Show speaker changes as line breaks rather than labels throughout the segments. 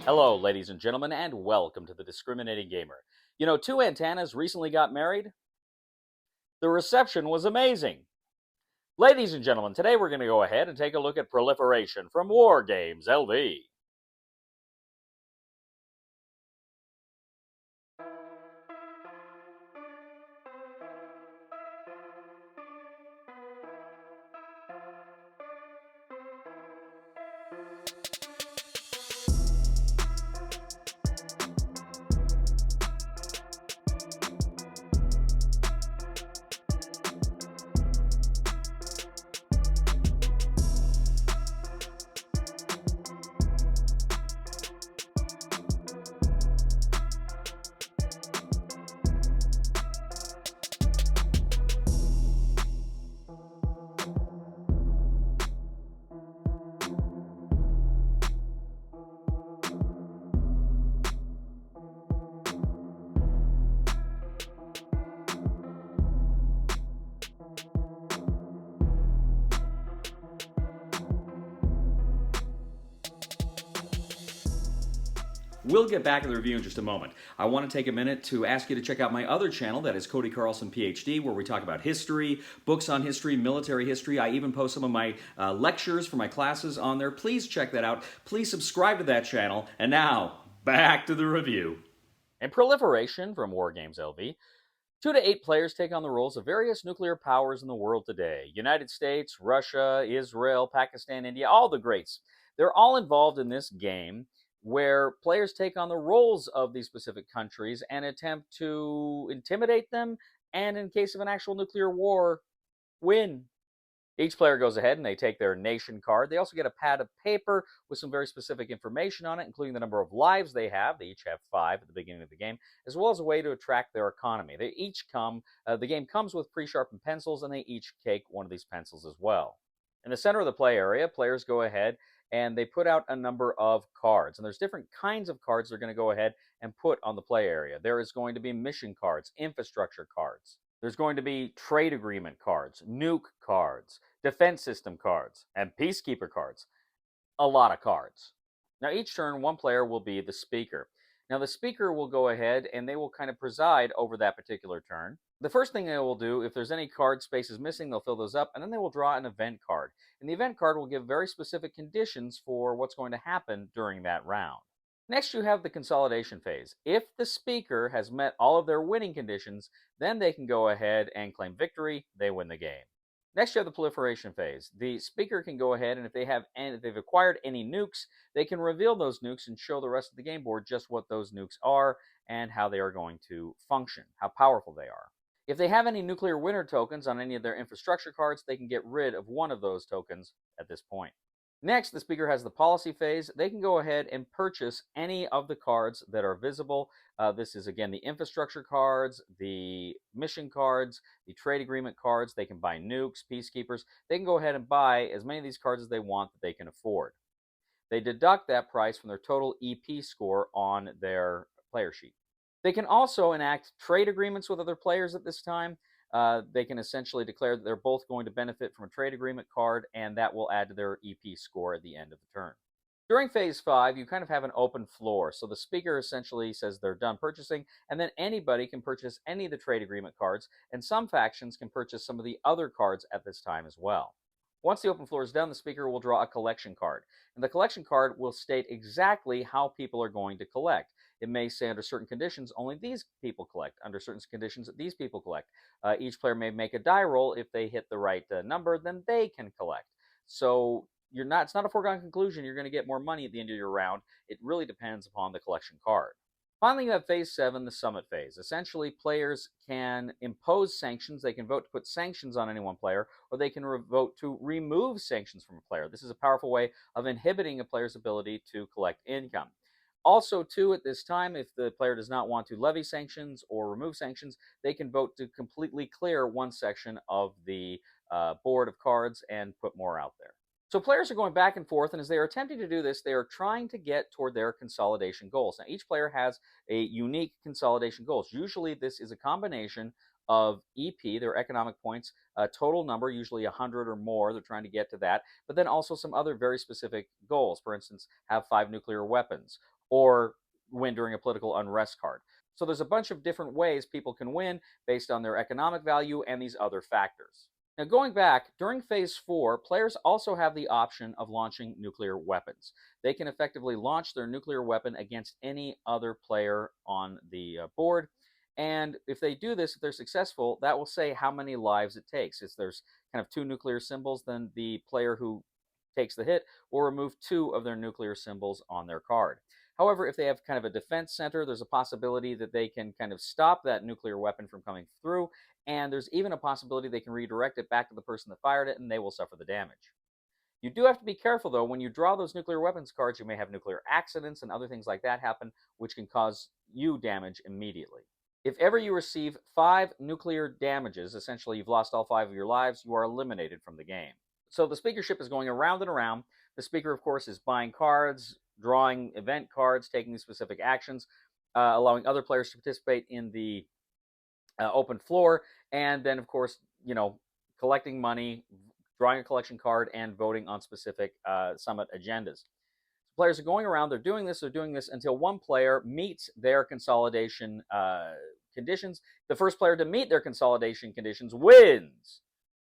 Hello, ladies and gentlemen, and welcome to the Discriminating Gamer. You know, two antennas recently got married. The reception was amazing. Ladies and gentlemen, today we're going to go ahead and take a look at Proliferation from WarGamesLV. We'll get back to the review in just a moment. I want to take a minute to ask you to check out my other channel, that is Cody Carlson, PhD, where we talk about history, books on history, military history. I even post some of my lectures for my classes on there. Please check that out. Please subscribe to that channel. And now, back to the review. In Proliferation from WarGamesLV, 2 to 8 players take on the roles of various nuclear powers in the world today. United States, Russia, Israel, Pakistan, India, all the greats. They're all involved in this game where players take on the roles of these specific countries and attempt to intimidate them and, in case of an actual nuclear war, win. Each player goes ahead and they take their nation card. They also get a pad of paper with some very specific information on it, including the number of lives they have. They each have 5 at the beginning of the game, as well as a way to track their economy. They each the game comes with pre-sharpened pencils, and they each take one of these pencils as well. In the center of the play area, players go ahead and they put out a number of cards. And there's different kinds of cards they're going to go ahead and put on the play area. There is going to be mission cards, infrastructure cards. There's going to be trade agreement cards, nuke cards, defense system cards, and peacekeeper cards. A lot of cards. Now, each turn, one player will be the speaker. Now, the speaker will go ahead and they will kind of preside over that particular turn. The first thing they will do, if there's any card spaces missing, they'll fill those up, and then they will draw an event card. And the event card will give very specific conditions for what's going to happen during that round. Next, you have the consolidation phase. If the speaker has met all of their winning conditions, then they can go ahead and claim victory. They win the game. Next, you have the proliferation phase. The speaker can go ahead, and if they've acquired any nukes, they can reveal those nukes and show the rest of the game board just what those nukes are and how they are going to function, how powerful they are. If they have any nuclear winner tokens on any of their infrastructure cards, they can get rid of one of those tokens at this point. Next, the speaker has the policy phase. They can go ahead and purchase any of the cards that are visible. This is, again, the infrastructure cards, the mission cards, the trade agreement cards. They can buy nukes, peacekeepers. They can go ahead and buy as many of these cards as they want that they can afford. They deduct that price from their total EP score on their player sheet. They can also enact trade agreements with other players at this time. They can essentially declare that they're both going to benefit from a trade agreement card, and that will add to their EP score at the end of the turn. During phase 5, you kind of have an open floor. So the speaker essentially says they're done purchasing, and then anybody can purchase any of the trade agreement cards, and some factions can purchase some of the other cards at this time as well. Once the open floor is done, the speaker will draw a collection card. And the collection card will state exactly how people are going to collect. It may say under certain conditions, only these people collect. Under certain conditions, these people collect. Each player may make a die roll. If they hit the right number, then they can collect. So it's not a foregone conclusion you're going to get more money at the end of your round. It really depends upon the collection card. Finally, you have phase 7, the summit phase. Essentially, players can impose sanctions. They can vote to put sanctions on any one player, or they can vote to remove sanctions from a player. This is a powerful way of inhibiting a player's ability to collect income. Also, too, at this time, if the player does not want to levy sanctions or remove sanctions, they can vote to completely clear one section of the board of cards and put more out there. So players are going back and forth, and as they are attempting to do this, they are trying to get toward their consolidation goals. Now, each player has a unique consolidation goals. Usually, this is a combination of EP, their economic points, a total number, usually 100 or more. They're trying to get to that, but then also some other very specific goals. For instance, have 5 nuclear weapons, or win during a political unrest card. So there's a bunch of different ways people can win based on their economic value and these other factors. Now, going back, during Phase 4, players also have the option of launching nuclear weapons. They can effectively launch their nuclear weapon against any other player on the board. And if they do this, if they're successful, that will say how many lives it takes. If there's kind of 2 nuclear symbols, then the player who takes the hit will remove 2 of their nuclear symbols on their card. However, if they have kind of a defense center, there's a possibility that they can kind of stop that nuclear weapon from coming through, and there's even a possibility they can redirect it back to the person that fired it, and they will suffer the damage. You do have to be careful, though. When you draw those nuclear weapons cards, you may have nuclear accidents and other things like that happen, which can cause you damage immediately. If ever you receive 5 nuclear damages, essentially you've lost all 5 of your lives, you are eliminated from the game. So the speakership is going around and around. The speaker, of course, is buying cards, drawing event cards, taking specific actions, allowing other players to participate in the open floor, and then, of course, collecting money, drawing a collection card, and voting on specific summit agendas. So players are going around, they're doing this until one player meets their consolidation conditions. The first player to meet their consolidation conditions wins.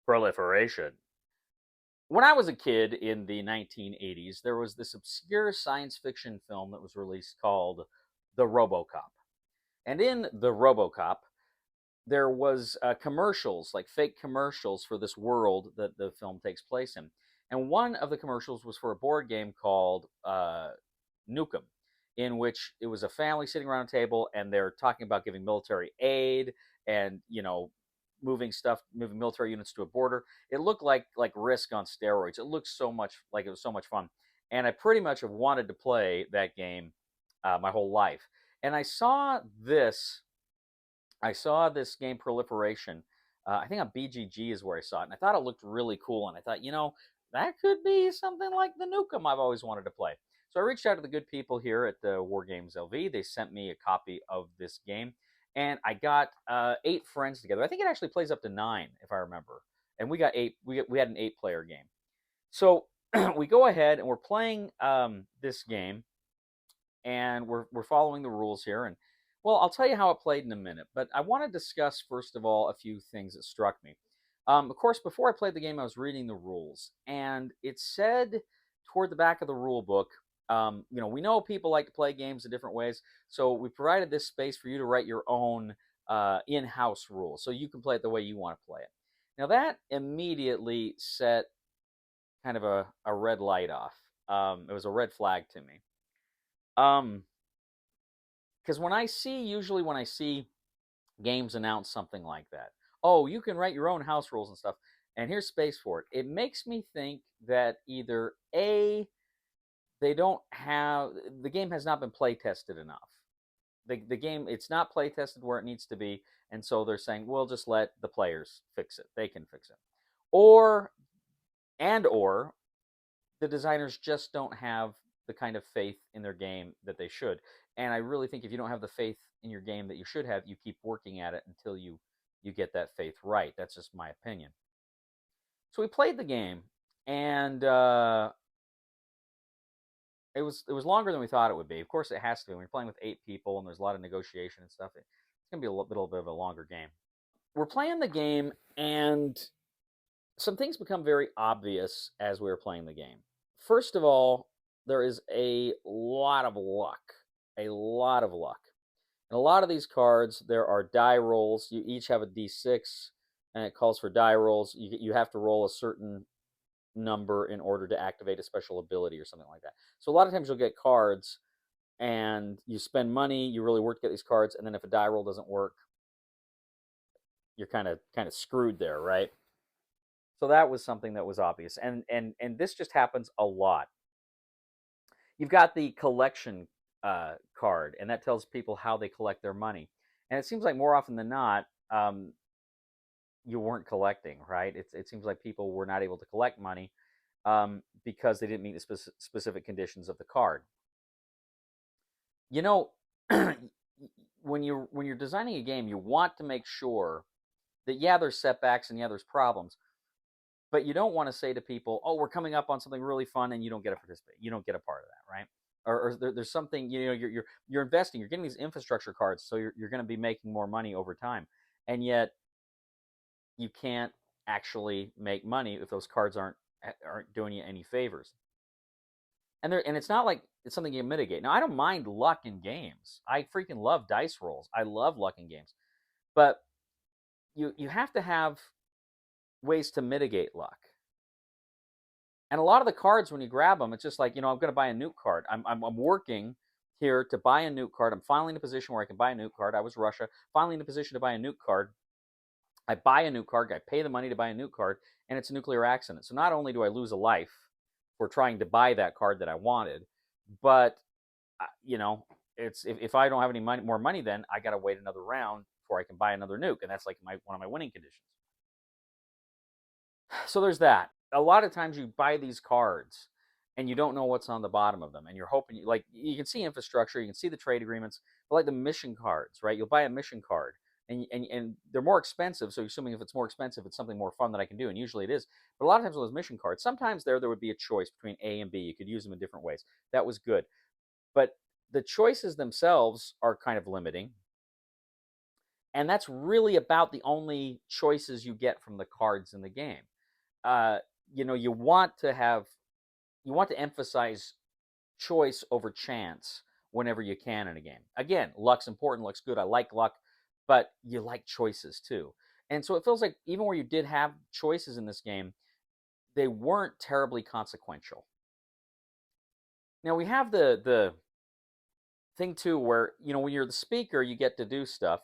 Proliferation. When I was a kid in the 1980s, there was this obscure science fiction film that was released called The RoboCop. And in The RoboCop, there was commercials, like fake commercials for this world that the film takes place in. And one of the commercials was for a board game called Nukem, in which it was a family sitting around a table and they're talking about giving military aid and, moving military units to a border. It looked like Risk on steroids. It looked so much like it was so much fun. And I pretty much have wanted to play that game my whole life. And I saw this game Proliferation. I think on BGG is where I saw it, and I thought it looked really cool. And I thought, that could be something like the Nukem I've always wanted to play. So I reached out to the good people here at the WarGamesLV. They sent me a copy of this game, and I got 8 friends together. I think it actually plays up to 9, if I remember. And we got 8. We had an 8-player game. So we go ahead and we're playing this game, and we're following the rules here. And well, I'll tell you how it played in a minute, but I want to discuss first of all a few things that struck me. Of course, before I played the game, I was reading the rules, and it said toward the back of the rule book, we know people like to play games in different ways, so we provided this space for you to write your own in-house rules, so you can play it the way you want to play it. Now that immediately set kind of a red light off. It was a red flag to me. Because when I see games announce something like that, oh, you can write your own house rules and stuff, and here's space for it. It makes me think that either A, the game has not been play tested enough. The game, it's not play tested where it needs to be, and so they're saying, we'll just let the players fix it. They can fix it. Or the designers just don't have the kind of faith in their game that they should. And I really think if you don't have the faith in your game that you should have, you keep working at it until you get that faith right. That's just my opinion. So we played the game, and it was longer than we thought it would be. Of course, it has to be. When you're playing with 8 people and there's a lot of negotiation and stuff, it's going to be a little bit of a longer game. We're playing the game, and some things become very obvious as we were playing the game. First of all, there is a lot of luck. A lot of luck. And a lot of these cards, there are die rolls. You each have a d6, and it calls for die rolls. You have to roll a certain number in order to activate a special ability or something like that. So a lot of times you'll get cards, and you spend money, you really work to get these cards, and then if a die roll doesn't work, you're kind of screwed there, right? So that was something that was obvious. And this just happens a lot. You've got the collection card, and that tells people how they collect their money. And it seems like more often than not, you weren't collecting, right? It seems like people were not able to collect money because they didn't meet the specific conditions of the card. When you're designing a game, you want to make sure that, yeah, there's setbacks and yeah, there's problems, but you don't want to say to people, oh, we're coming up on something really fun, and you don't get to participate. You don't get a part of that, right? there's something, you're investing, you're getting these infrastructure cards, so you're going to be making more money over time, and yet you can't actually make money if those cards aren't doing you any favors. And it's not like it's something you mitigate. Now, I don't mind luck in games. I freaking love dice rolls. I love luck in games, but you have to have ways to mitigate luck. And a lot of the cards, when you grab them, it's just like, I'm going to buy a nuke card. I'm working here to buy a nuke card. I'm finally in a position where I can buy a nuke card. I was Russia, finally in a position to buy a nuke card. I buy a nuke card. I pay the money to buy a nuke card, and it's a nuclear accident. So not only do I lose a life for trying to buy that card that I wanted, but it's if I don't have any more money, then I got to wait another round before I can buy another nuke, and that's like one of my winning conditions. So there's that. A lot of times you buy these cards and you don't know what's on the bottom of them, and you're hoping, like, you can see infrastructure, you can see the trade agreements, but like the mission cards, right? You'll buy a mission card, and they're more expensive, so you're assuming if it's more expensive, it's something more fun that I can do, and usually it is. But a lot of times with those mission cards, sometimes there would be a choice between A and B. You could use them in different ways. That was good. But the choices themselves are kind of limiting, and that's really about the only choices you get from the cards in the game. You want to emphasize choice over chance whenever you can in a game. Again, luck's important, luck's good. I like luck, but you like choices too. And so it feels like even where you did have choices in this game, they weren't terribly consequential. Now we have the thing too where, when you're the speaker, you get to do stuff.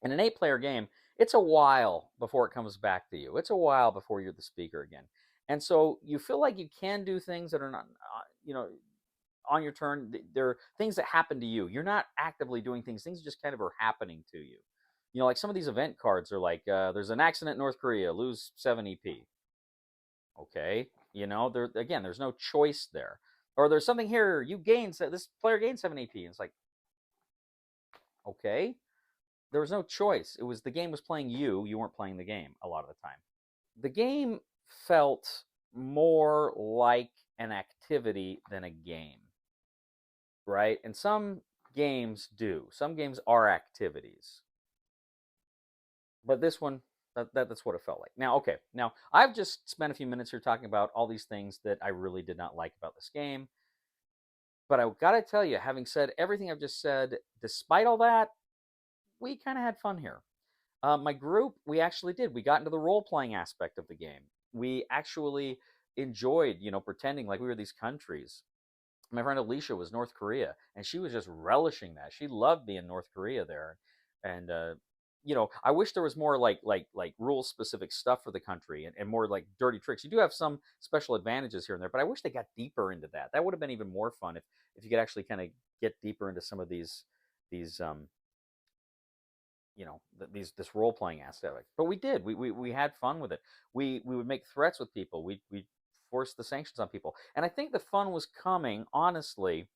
In an 8-player game, it's a while before it comes back to you. It's a while before you're the speaker again. And so you feel like you can do things that are not, on your turn. They're things that happen to you. You're not actively doing things. Things just kind of are happening to you. Like some of these event cards are like, there's an accident in North Korea, lose 7 EP. Okay. There's no choice there. Or there's something here, this player gains 7 EP. And it's like, okay. There was no choice. The game was playing you. You weren't playing the game a lot of the time. The game felt more like an activity than a game, right? And some games do. Some games are activities. But this one, that's what it felt like. Now, okay. Now, I've just spent a few minutes here talking about all these things that I really did not like about this game. But I got to tell you, having said everything I've just said, despite all that, we kind of had fun here. My group, we actually did. We got into the role-playing aspect of the game. We actually enjoyed, pretending like we were these countries. My friend Alicia was North Korea, and she was just relishing that. She loved being North Korea there. And, I wish there was more like rule-specific stuff for the country and more like dirty tricks. You do have some special advantages here and there, but I wish they got deeper into that. That would have been even more fun if you could actually kind of get deeper into some of these this role playing aspect. But we did. We had fun with it. We would make threats with people. We force the sanctions on people. And I think the fun was coming, honestly,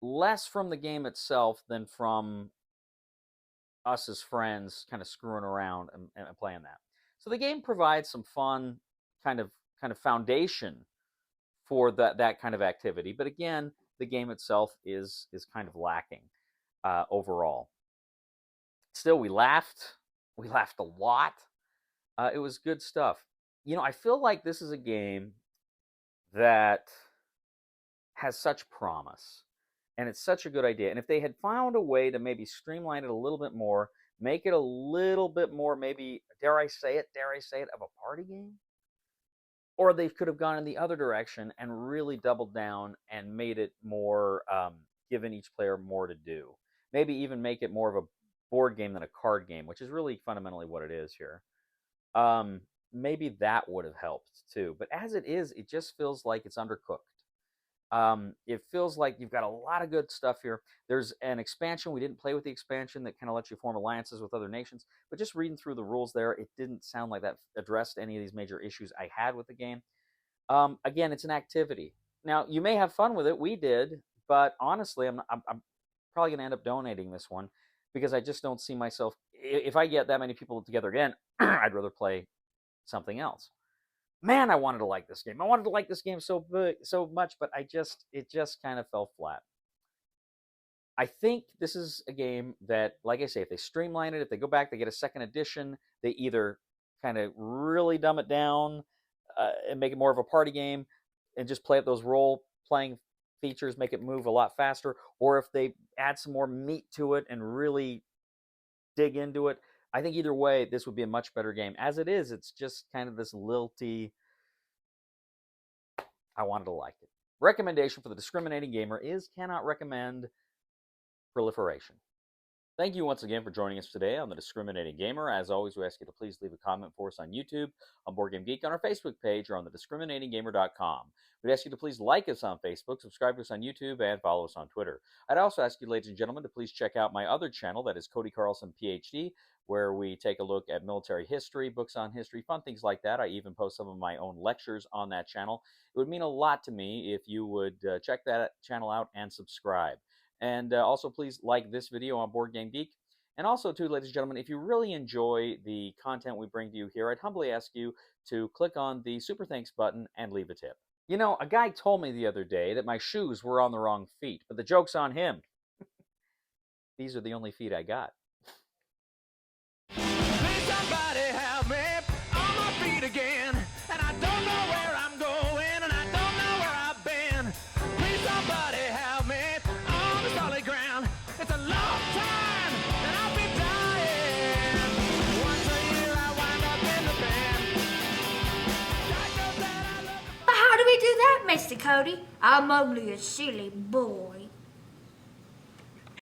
less from the game itself than from us as friends kind of screwing around and playing that. So the game provides some fun kind of foundation for that kind of activity. But again, the game itself is kind of lacking overall. Still, we laughed. We laughed a lot. It was good stuff. I feel like this is a game that has such promise, and it's such a good idea. And if they had found a way to maybe streamline it a little bit more, make it a little bit more, maybe, dare I say it, of a party game, or they could have gone in the other direction and really doubled down and made it more, given each player more to do. Maybe even make it more of a board game than a card game, which is really fundamentally what it is here. Maybe that would have helped too. But as it is, it just feels like it's undercooked. It feels like you've got a lot of good stuff here. There's an expansion. We didn't play with the expansion that kind of lets you form alliances with other nations. But just reading through the rules there, it didn't sound like that addressed any of these major issues I had with the game. Again, it's an activity. Now, you may have fun with it. We did. But honestly, I'm probably going to end up donating this one, because I just don't see myself, if I get that many people together again, I'd rather play something else.
man, I wanted to like this game. I wanted to like this game so much, but it just kind of fell flat. I think this is a game that, like I say, if they streamline it, if they go back, they get a second edition, they either kind of really dumb it down and make it more of a party game and just play up those role playing features, make it move a lot faster, or if they add some more meat to it and really dig into it. I think either way, this would be a much better game. As it is, it's just kind of this lilty, I wanted to like it. Recommendation for the discriminating gamer is cannot recommend Proliferation. Thank you once again for joining us today on The Discriminating Gamer. As always, we ask you to please leave a comment for us on YouTube, on Board Game Geek, on our Facebook page, or on thediscriminatinggamer.com. We'd ask you to please like us on Facebook, subscribe to us on YouTube, and follow us on Twitter. I'd also ask you, ladies and gentlemen, to please check out my other channel, that is Cody Carlson, PhD, where we take a look at military history, books on history, fun things like that. I even post some of my own lectures on that channel. It would mean a lot to me if you would check that channel out and subscribe. And also, please like this video on Board Game Geek. And also, too, ladies and gentlemen, if you really enjoy the content we bring to you here, I'd humbly ask you to click on the Super Thanks button and leave a tip. You know, a guy told me the other day that my shoes were on the wrong feet, but the joke's on him. These are the only feet I got. Please somebody help me on my feet again, and I don't know where I'm going, and I don't know where I've been. Please somebody help me on the solid ground. It's a long time, and I'll be dying. Once a year I wind up in the band.
But how do we do that, Mr. Cody? I'm only a silly boy.